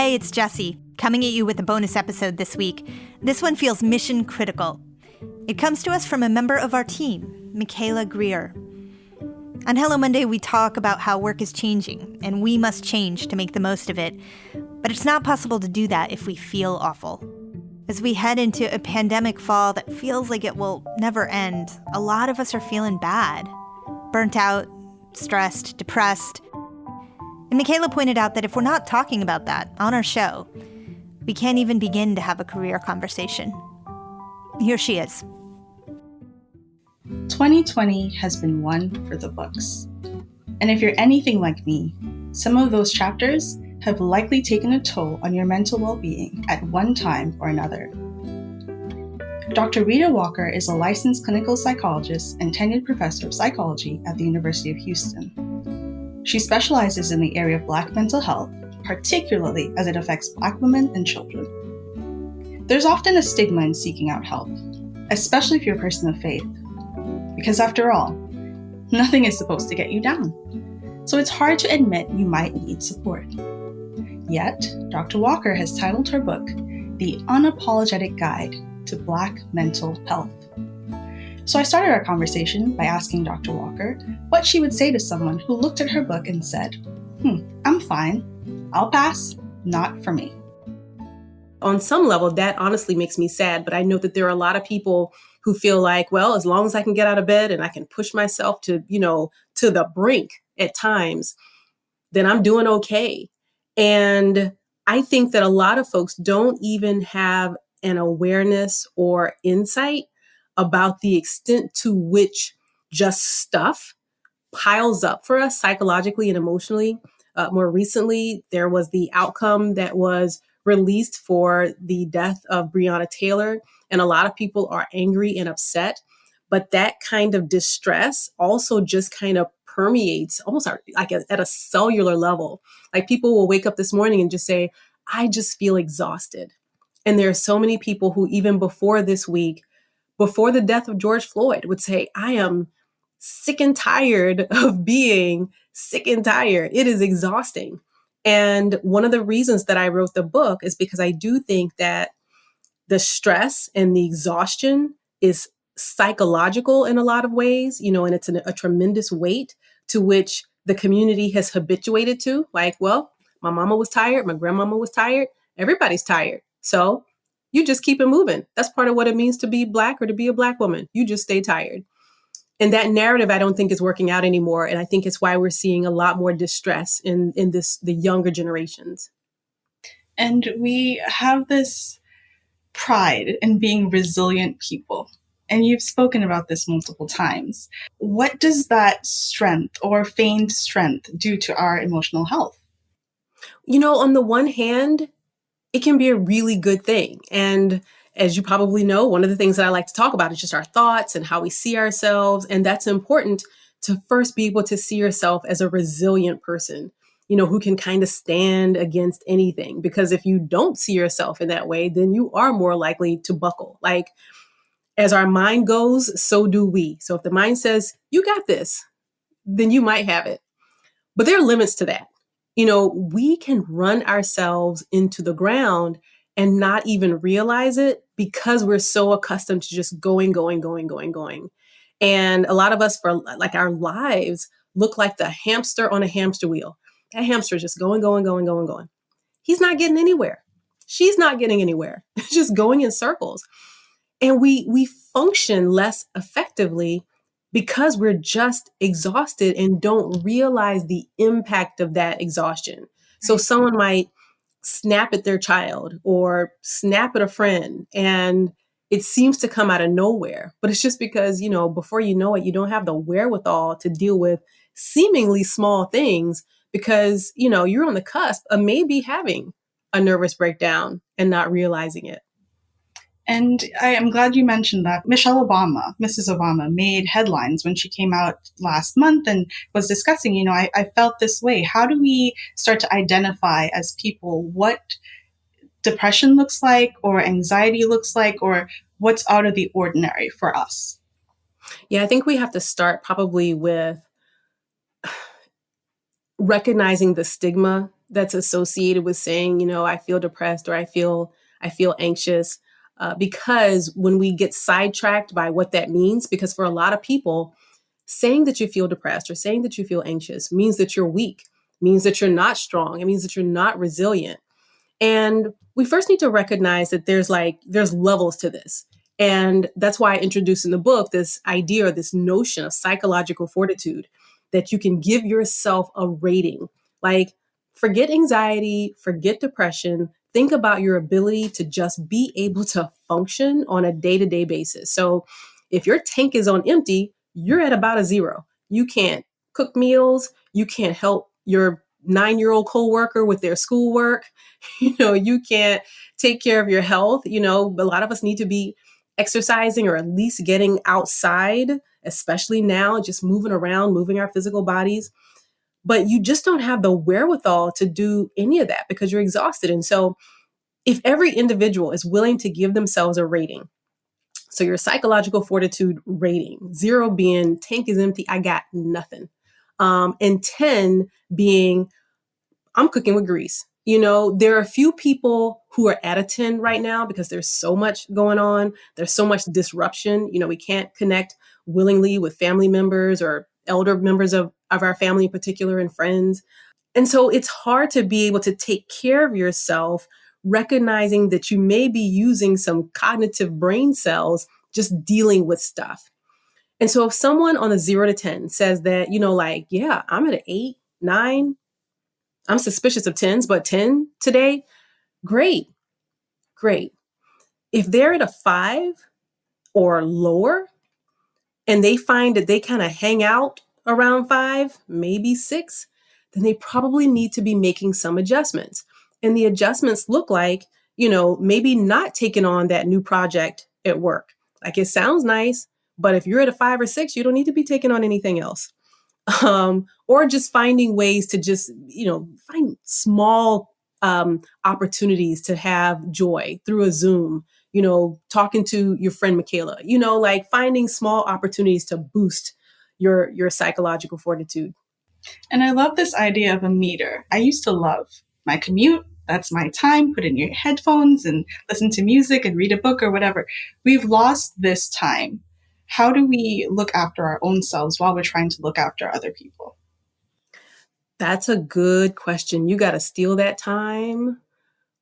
Hey, it's Jessie, coming at you with a bonus episode this week. This one feels mission critical. It comes to us from a member of our team, Michaela Greer. On Hello Monday, we talk about how work is changing, and we must change to make the most of it. But it's not possible to do that if we feel awful. As we head into a pandemic fall that feels like it will never end, a lot of us are feeling bad. Burnt out, stressed, depressed. And Michaela pointed out that if we're not talking about that on our show, we can't even begin to have a career conversation. Here she is. 2020 has been one for the books. And if you're anything like me, some of those chapters have likely taken a toll on your mental well-being at one time or another. Dr. Rheeda Walker is a licensed clinical psychologist and tenured professor of psychology at the University of Houston. She specializes in the area of Black mental health, particularly as it affects Black women and children. There's often a stigma in seeking out help, especially if you're a person of faith, because after all, nothing is supposed to get you down. So it's hard to admit you might need support. Yet, Dr. Walker has titled her book, The Unapologetic Guide to Black Mental Health. So I started our conversation by asking Dr. Walker what she would say to someone who looked at her book and said, I'm fine, I'll pass, not for me. On some level, that honestly makes me sad, but I know that there are a lot of people who feel like, well, as long as I can get out of bed and I can push myself to the brink at times, then I'm doing okay. And I think that a lot of folks don't even have an awareness or insight about the extent to which just stuff piles up for us psychologically and emotionally. More recently, there was the outcome that was released for the death of Breonna Taylor, and a lot of people are angry and upset. But that kind of distress also just kind of permeates almost like at a cellular level. Like people will wake up this morning and just say, I just feel exhausted. And there are so many people who even before this week, before the death of George Floyd, would say, I am sick and tired of being sick and tired. It is exhausting. And one of the reasons that I wrote the book is because I do think that the stress and the exhaustion is psychological in a lot of ways, and it's a tremendous weight to which the community has habituated to. Like, well, my mama was tired, my grandmama was tired, everybody's tired. So you just keep it moving. That's part of what it means to be Black or to be a Black woman. You just stay tired. And that narrative, I don't think is working out anymore. And I think it's why we're seeing a lot more distress in the younger generations. And we have this pride in being resilient people. And you've spoken about this multiple times. What does that strength or feigned strength do to our emotional health? On the one hand, it can be a really good thing. And as you probably know, one of the things that I like to talk about is just our thoughts and how we see ourselves. And that's important to first be able to see yourself as a resilient person, who can kind of stand against anything. Because if you don't see yourself in that way, then you are more likely to buckle. Like, as our mind goes, so do we. So if the mind says, you got this, then you might have it. But there are limits to that. We can run ourselves into the ground and not even realize it because we're so accustomed to just going. And a lot of us, for like our lives, look like the hamster on a hamster wheel. That hamster is just going. He's not getting anywhere. She's not getting anywhere. It's just going in circles. And we function less effectively because we're just exhausted and don't realize the impact of that exhaustion. So someone might snap at their child or snap at a friend, and it seems to come out of nowhere. But it's just because, before you know it, you don't have the wherewithal to deal with seemingly small things because, you're on the cusp of maybe having a nervous breakdown and not realizing it. And I am glad you mentioned that. Michelle Obama, Mrs. Obama, made headlines when she came out last month and was discussing, I felt this way. How do we start to identify as people what depression looks like or anxiety looks like or what's out of the ordinary for us? Yeah, I think we have to start probably with recognizing the stigma that's associated with saying, I feel depressed or I feel anxious. Because when we get sidetracked by what that means, because for a lot of people, saying that you feel depressed or saying that you feel anxious means that you're weak, means that you're not strong. It means that you're not resilient. And we first need to recognize that there's levels to this. And that's why I introduced in the book this idea or this notion of psychological fortitude, that you can give yourself a rating. Like, forget anxiety, forget depression. Think about your ability to just be able to function on a day to day basis. So if your tank is on empty, you're at about a zero. You can't cook meals. You can't help your 9-year-old coworker with their schoolwork. You can't take care of your health. A lot of us need to be exercising or at least getting outside, especially now, just moving around, moving our physical bodies. But you just don't have the wherewithal to do any of that because you're exhausted. And so if every individual is willing to give themselves a rating, so your psychological fortitude rating, 0 being tank is empty, I got nothing. And 10 being I'm cooking with grease. There are a few people who are at a 10 right now because there's so much going on. There's so much disruption. We can't connect willingly with family members or elder members of our family in particular and friends. And so it's hard to be able to take care of yourself, recognizing that you may be using some cognitive brain cells just dealing with stuff. And so if someone on a 0 to 10 says that, yeah, I'm at an 8, 9, I'm suspicious of 10s, but 10 today, great, great. If they're at a 5 or lower and they find that they kind of hang out around 5, maybe 6, then they probably need to be making some adjustments. And the adjustments look like, maybe not taking on that new project at work. Like, it sounds nice, but if you're at a 5 or 6, you don't need to be taking on anything else. Or just finding ways to just, find small opportunities to have joy through a Zoom, talking to your friend Michaela, like finding small opportunities to boost your psychological fortitude. And I love this idea of a meter. I used to love my commute. That's my time. Put in your headphones and listen to music and read a book or whatever. We've lost this time. How do we look after our own selves while we're trying to look after other people? That's a good question. You got to steal that time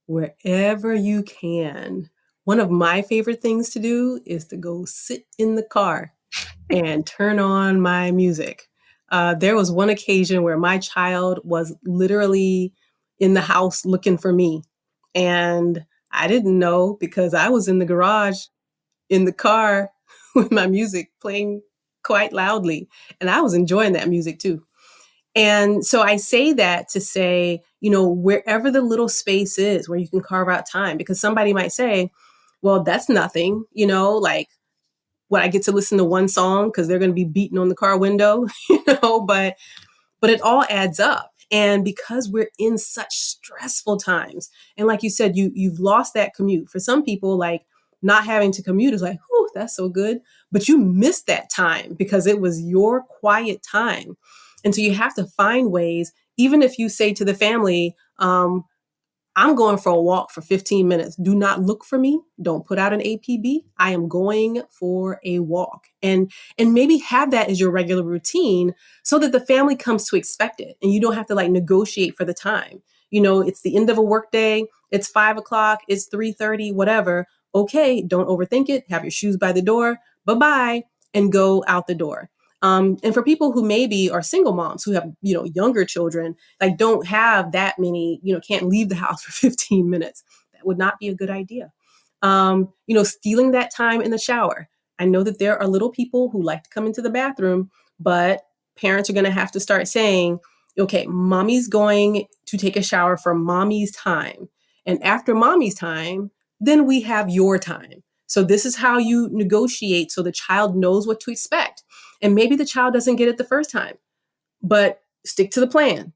wherever you can. One of my favorite things to do is to go sit in the car and turn on my music. There was one occasion where my child was literally in the house looking for me. And I didn't know because I was in the garage in the car with my music playing quite loudly. And I was enjoying that music too. And so I say that to say, wherever the little space is where you can carve out time, because somebody might say, well, that's nothing, like, what, I get to listen to one song because they're going to be beating on the car window, but it all adds up. And because we're in such stressful times, and like you said, you've lost that commute. For some people, like, not having to commute is like, whew, that's so good. But you missed that time because it was your quiet time. And so you have to find ways, even if you say to the family, I'm going for a walk for 15 minutes. Do not look for me. Don't put out an APB. I am going for a walk. And maybe have that as your regular routine so that the family comes to expect it and you don't have to like negotiate for the time. It's the end of a work day. It's 5 o'clock. It's 3:30, whatever. Okay, don't overthink it. Have your shoes by the door. Bye-bye. And go out the door. And for people who maybe are single moms who have, younger children, like don't have that many, can't leave the house for 15 minutes. That would not be a good idea. Stealing that time in the shower. I know that there are little people who like to come into the bathroom, but parents are going to have to start saying, okay, mommy's going to take a shower for mommy's time. And after mommy's time, then we have your time. So this is how you negotiate so the child knows what to expect. And maybe the child doesn't get it the first time, but stick to the plan.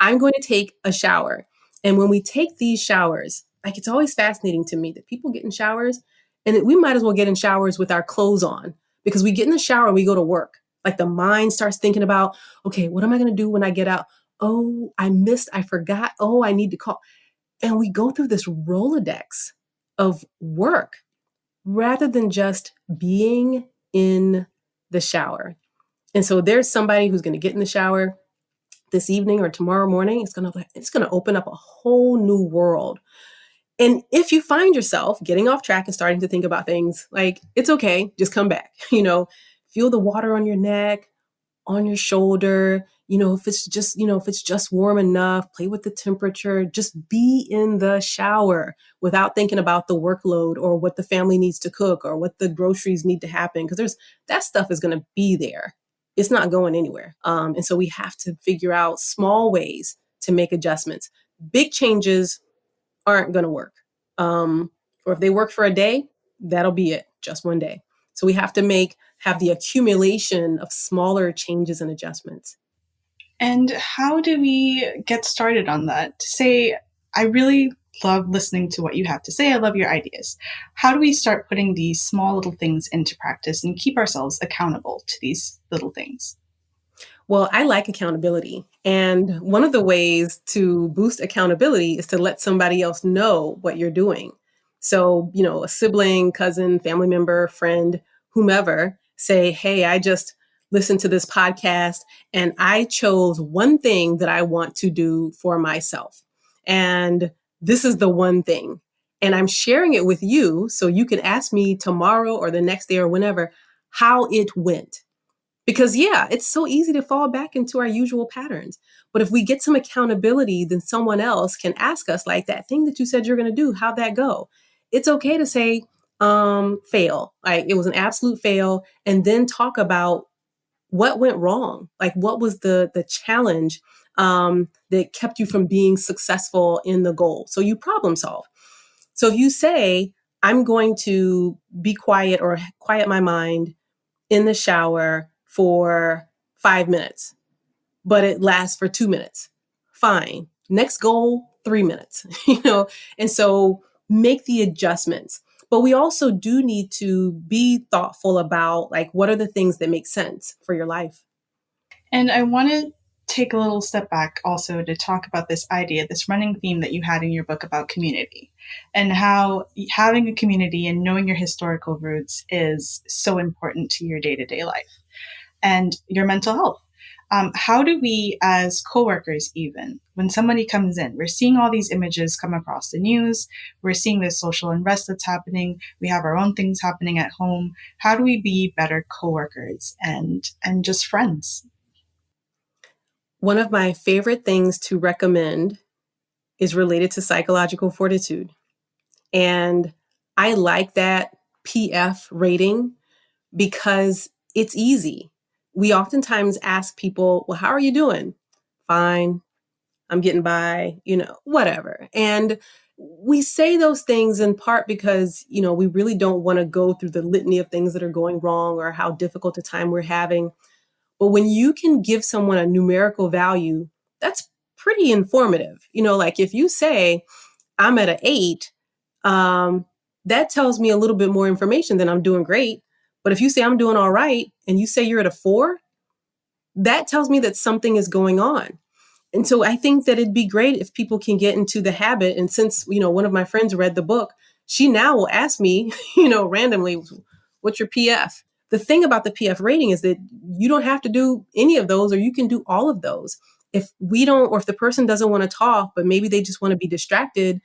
I'm going to take a shower. And when we take these showers, like, it's always fascinating to me that people get in showers and that we might as well get in showers with our clothes on, because we get in the shower and we go to work. Like, the mind starts thinking about, okay, what am I going to do when I get out? Oh, I forgot. Oh, I need to call. And we go through this Rolodex of work rather than just being in the shower. And so there's somebody who's going to get in the shower this evening or tomorrow morning. It's going to open up a whole new world. And if you find yourself getting off track and starting to think about things, like, it's okay, just come back. Feel the water on your neck, on your shoulder. If it's just warm enough, play with the temperature, just be in the shower without thinking about the workload or what the family needs to cook or what the groceries need to happen. Because that stuff is going to be there. It's not going anywhere. And so we have to figure out small ways to make adjustments. Big changes aren't going to work. Or if they work for a day, that'll be it, just one day. So we have to have the accumulation of smaller changes and adjustments. And how do we get started on that? To say, I really love listening to what you have to say. I love your ideas. How do we start putting these small little things into practice and keep ourselves accountable to these little things? Well, I like accountability. And one of the ways to boost accountability is to let somebody else know what you're doing. So, a sibling, cousin, family member, friend, whomever, say, hey, I just listened to this podcast and I chose one thing that I want to do for myself. And this is the one thing. And I'm sharing it with you so you can ask me tomorrow or the next day or whenever how it went. Because yeah, it's so easy to fall back into our usual patterns. But if we get some accountability, then someone else can ask us, like, that thing that you said you're going to do, how'd that go? It's okay to say, fail. Like, it was an absolute fail. And then talk about what went wrong. Like, what was the challenge that kept you from being successful in the goal? So you problem solve. So if you say, I'm going to be quiet or quiet my mind in the shower for 5 minutes, but it lasts for 2 minutes. Fine. Next goal, 3 minutes, and so make the adjustments. But we also do need to be thoughtful about, like, what are the things that make sense for your life? And I want to take a little step back also to talk about this idea, this running theme that you had in your book about community, and how having a community and knowing your historical roots is so important to your day-to-day life and your mental health. How do we, as coworkers, even when somebody comes in, we're seeing all these images come across the news, we're seeing this social unrest that's happening, we have our own things happening at home. How do we be better coworkers and just friends? One of my favorite things to recommend is related to psychological fortitude. And I like that PF rating because it's easy. We oftentimes ask people, well, how are you doing? Fine. I'm getting by, whatever. And we say those things in part because, we really don't want to go through the litany of things that are going wrong or how difficult a time we're having. But when you can give someone a numerical value, that's pretty informative. Like, if you say, I'm at an 8, that tells me a little bit more information than I'm doing great. But if you say I'm doing all right and you say you're at a 4, that tells me that something is going on. And so I think that it'd be great if people can get into the habit. And since, one of my friends read the book, she now will ask me, randomly, what's your PF? The thing about the PF rating is that you don't have to do any of those, or you can do all of those. If we don't, or if the person doesn't want to talk, but maybe they just want to be distracted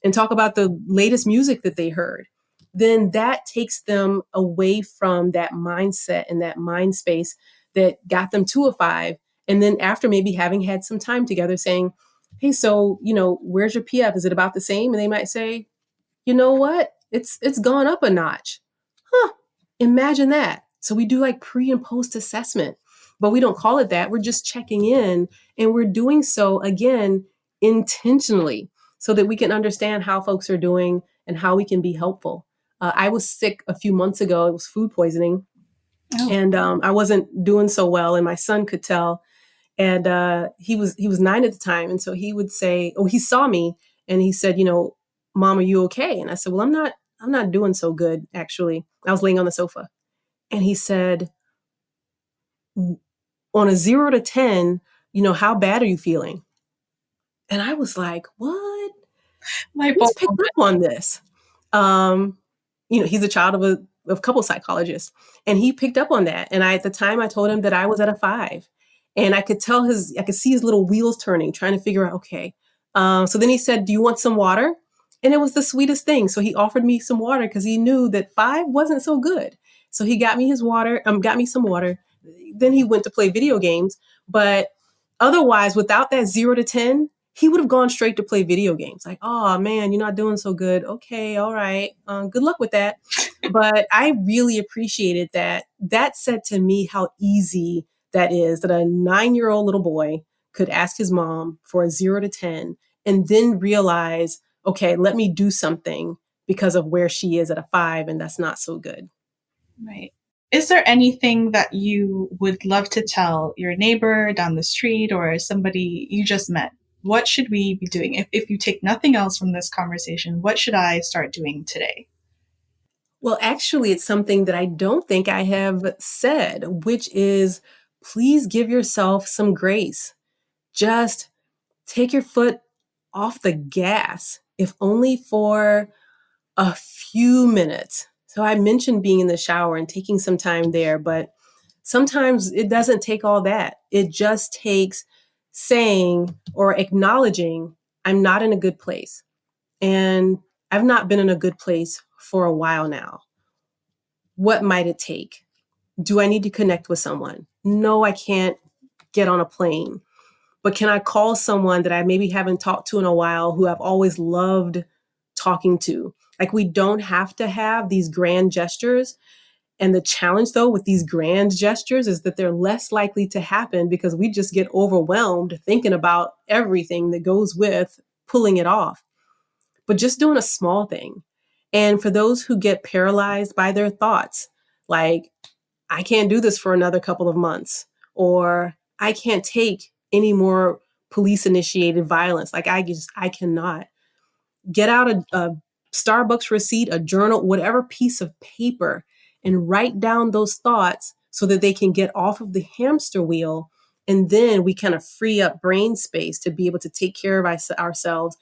and talk about the latest music that they heard, then that takes them away from that mindset and that mind space that got them to a 5. And then after maybe having had some time together saying, hey, so, where's your PF? Is it about the same? And they might say, you know what? It's gone up a notch. Huh. Imagine that. So we do like pre and post assessment, but we don't call it that. We're just checking in, and we're doing so, again, intentionally, so that we can understand how folks are doing and how we can be helpful. I was sick a few months ago. It was food poisoning. Oh. And I wasn't doing so well, and my son could tell. And he was 9 at the time, and so he would say, "Oh, he saw me, and he said, Mom, are you okay?" And I said, "Well, I'm not doing so good, actually." I was laying on the sofa, and he said, "On a 0 to 10, how bad are you feeling? And I was like, what? Light Who's bulb picked moment. up on this? Um, he's a child of a couple psychologists, and he picked up on that. And at the time I told him that I was at a 5, and I could see his little wheels turning, trying to figure out, okay. So then he said, do you want some water? And it was the sweetest thing. So he offered me some water because he knew that 5 wasn't so good. So he got me got me some water. Then he went to play video games. But otherwise, without that 0 to 10, he would have gone straight to play video games. Like, oh man, you're not doing so good. Okay, all right. Good luck with that. But I really appreciated that. That said to me how easy that is, that a 9-year-old little boy could ask his mom for a 0 to 10 and then realize, okay, let me do something because of where she is at a 5, and that's not so good. Right. Is there anything that you would love to tell your neighbor down the street or somebody you just met? What should we be doing? If you take nothing else from this conversation, what should I start doing today? Well, actually, it's something that I don't think I have said, which is please give yourself some grace. Just take your foot off the gas, if only for a few minutes. So I mentioned being in the shower and taking some time there, but sometimes it doesn't take all that. It just takes saying or acknowledging, I'm not in a good place. And I've not been in a good place for a while now. What might it take? Do I need to connect with someone? No, I can't get on a plane. But can I call someone that I maybe haven't talked to in a while who I've always loved talking to? Like, we don't have to have these grand gestures. And the challenge, though, with these grand gestures is that they're less likely to happen because we just get overwhelmed thinking about everything that goes with pulling it off. But just doing a small thing. And for those who get paralyzed by their thoughts, like, I can't do this for another couple of months, or I can't take any more police initiated violence. Like, I cannot. Get out a Starbucks receipt, a journal, whatever piece of paper, and write down those thoughts so that they can get off of the hamster wheel. And then we kind of free up brain space to be able to take care of ourselves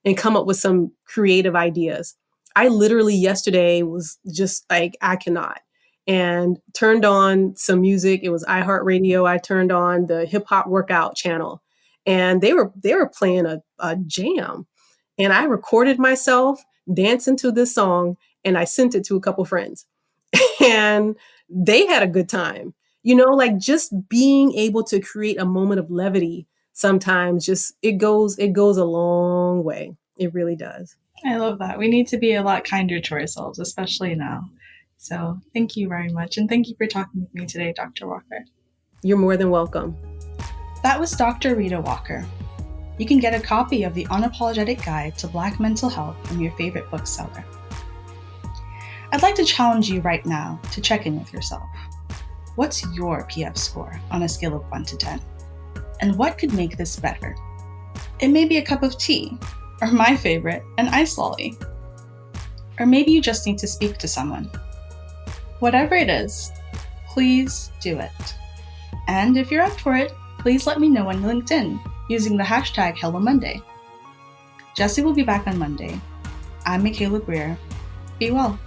and come up with some creative ideas. I literally yesterday was just like, I cannot. And turned on some music. It was iHeartRadio. I turned on the hip hop workout channel, and they were playing a jam. And I recorded myself dancing to this song, and I sent it to a couple friends. And they had a good time. Like, just being able to create a moment of levity sometimes just it goes a long way. It really does. I love that. We need to be a lot kinder to ourselves, especially now. So thank you very much. And thank you for talking with me today, Dr. Walker. You're more than welcome. That was Dr. Rheeda Walker. You can get a copy of the Unapologetic Guide to Black Mental Health from your favorite bookseller. I'd like to challenge you right now to check in with yourself. What's your PF score on a scale of 1 to 10? And what could make this better? It may be a cup of tea, or my favorite, an ice lolly. Or maybe you just need to speak to someone. Whatever it is, please do it. And if you're up for it, please let me know on LinkedIn using the hashtag HelloMonday. Jesse will be back on Monday. I'm Michaela Greer. Be well.